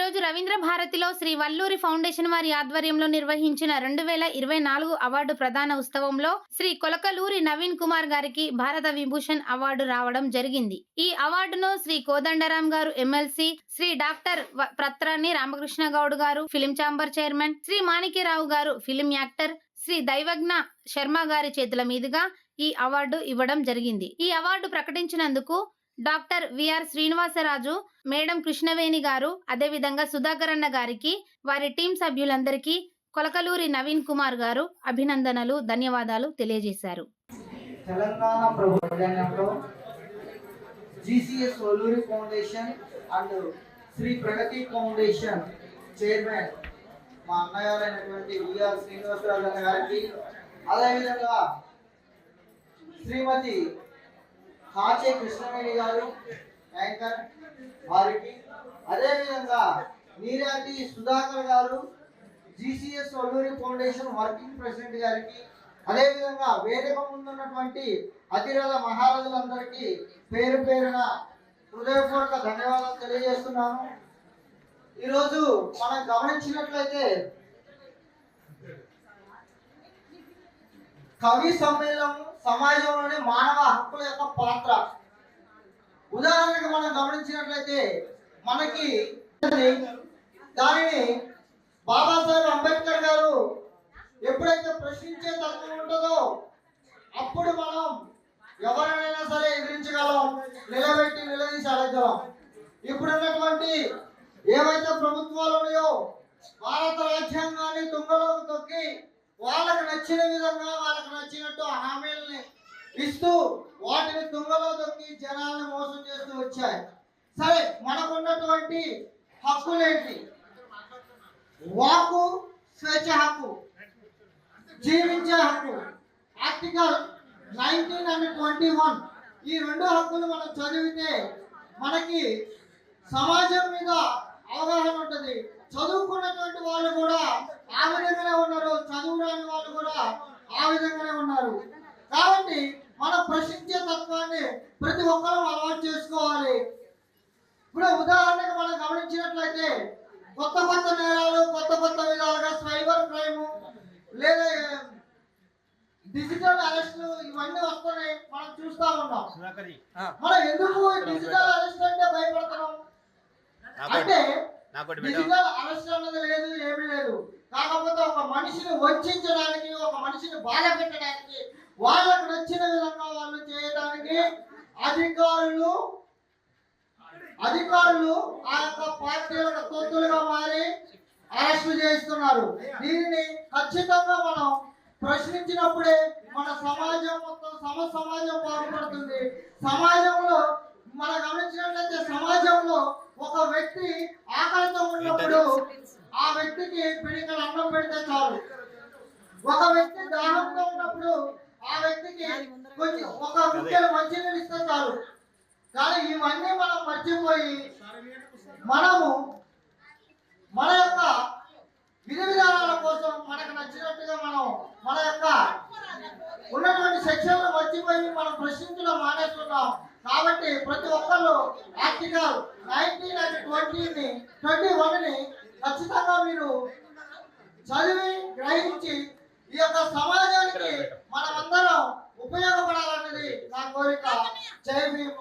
ఈరోజు రవీంద్ర భారతిలో శ్రీ వల్లూరి ఫౌండేషన్ వారి ఆధ్వర్యంలో నిర్వహించిన 2024 అవార్డు ప్రదాన ఉత్సవంలో శ్రీ కొలకలూరి నవీన్ కుమార్ గారికి భారత విభూషణ్ అవార్డు రావడం జరిగింది. ఈ అవార్డును శ్రీ కోదండరాం గారు ఎమ్మెల్సీ, శ్రీ డాక్టర్ ప్రత్రాని రామకృష్ణ గౌడ్ గారు film chamber chairman, Shri Manikyarao గారు ఫిలిం యాక్టర్, శ్రీ దైవజ్ఞ శర్మ గారి చేతుల మీదుగా ఈ అవార్డు ఇవ్వడం జరిగింది. ఈ అవార్డు ప్రకటించినందుకు doctor VR Srinivasaraju, madam Krishnaveni గారు, అదేవిధంగా సుధాకర్ అన్న గారికి, వారి టీం సభ్యులందరికీ కొలకలూరి నవీన్ కుమార్ గారు అభినందనలు, ధన్యవాదాలు తెలియజేశారు. తెలంగాణ ప్రభుత్వంలో GCS Valluri foundation and Shri Pragati foundation chairman మా అన్నగారైనటువంటి విఆర్ శ్రీనివాసరాజు అన్న గారికి, అదేవిధంగా శ్రీమతి కాచే కృష్ణవేణి గారు యాంకర్ వారికి, అదేవిధంగా నీరాటి సుధాకర్ గారు GCS Valluri foundation working president గారికి, అదేవిధంగా వేదిక ముందున్నటువంటి అతిరథ మహారాజులందరికీ పేరు పేరున హృదయపూర్వక ధన్యవాదాలు తెలియజేస్తున్నాను. ఈరోజు మనం గమనించినట్లయితే కవి సమ్మేళనం సమాజంలోని మానవ హక్కుల యొక్క పాత్ర. ఉదాహరణకు మనం గమనించినట్లయితే మనకి దానిని బాబాసాహెబ్ అంబేద్కర్ గారు ఎప్పుడైతే ప్రశ్నించే తత్వం ఉంటుందో అప్పుడు మనం ఎవరైనా సరే ఎదిరించగలం, నిలదీసి అడగలం. ఇప్పుడున్నటువంటి ఏవైతే ప్రభుత్వాలు ఉన్నాయో భారత రాజ్యాంగాన్ని తుంగలోకి తొక్కి వాళ్ళకి నచ్చిన విధంగా వాళ్ళకి నచ్చినట్టు హామీలని ఇస్తూ వాటిని తుంగలో తొక్కి జనాలను మోసం చేస్తూ వచ్చాయి. సరే, మనకున్నటువంటి హక్కులేంటి? వాక్కు స్వేచ్ఛ హక్కు, జీవించే హక్కు, ఆర్టికల్ 19 and 21. ఈ రెండు హక్కులు మనం చదివితే మనకి సమాజం మీద అవగాహన ఉంటుంది. చదువుకున్నటువంటి వాళ్ళు కూడా ఆ విధంగానే ఉన్నారు, చదువురాని వాళ్ళు కూడా ఆ విధంగానే ఉన్నారు. కాబట్టి మనం ప్రశ్నించే తత్వాన్ని ప్రతి ఒక్కరూ అలవాటు చేసుకోవాలి. ఇప్పుడు ఉదాహరణకు మనం గమనించినట్లయితే కొత్త నేరాలు, కొత్త విధాలుగా సైబర్ క్రైమ్ లేదా డిజిటల్ అరెస్టులు ఇవన్నీ వస్తున్నాయి, మనం చూస్తా ఉన్నాం. మనం ఎందుకు డిజిటల్ అరెస్ట్ అంటే భయపడుతున్నాం అంటే డిజిటల్ అరెస్ట్ అన్నది లేదు, ఏమీ లేదు. కాకపోతే ఒక మనిషిని వంచడానికి, ఒక మనిషిని బాధ పెట్టడానికి, వాళ్ళకు నచ్చిన విధంగా వాళ్ళు చేయడానికి అధికారులు ఆ యొక్క పార్టీలకు తొత్తులుగా మారి అరెస్టు చేస్తున్నారు. దీనిని ఖచ్చితంగా మనం ప్రశ్నించినప్పుడే మన సమాజం మొత్తం సమాజం బాగుపడుతుంది. సమాజంలో మనం గమనించినట్లయితే సమాజంలో ఒక వ్యక్తి ఆకలితో ఉన్నప్పుడు ఆ వ్యక్తికి పిడికలు అన్నం పెడితే చాలు. ఒక వ్యక్తి దాహంతో ఉన్నప్పుడు ఆ వ్యక్తికి కొంచెం ఒక గుండెలు మంచినీళ్ళు ఇస్తే చాలు. కానీ ఇవన్నీ మనం మర్చిపోయి మనము మన యొక్క విధి విధానాల కోసం మనకు నచ్చినట్టుగా మనం మన యొక్క ఉన్నటువంటి సెక్షన్లు మర్చిపోయి మనం ప్రశ్నించడం మానేస్తున్నాం. కాబట్టి ప్రతి ఒక్కరు ఆర్టికల్ 19 and 21ని ఖచ్చితంగా మీరు చదివి గ్రహించి ఈ యొక్క సమాజానికి మనమందరం ఉపయోగపడాలన్నది నా కోరిక. జై భీమ్.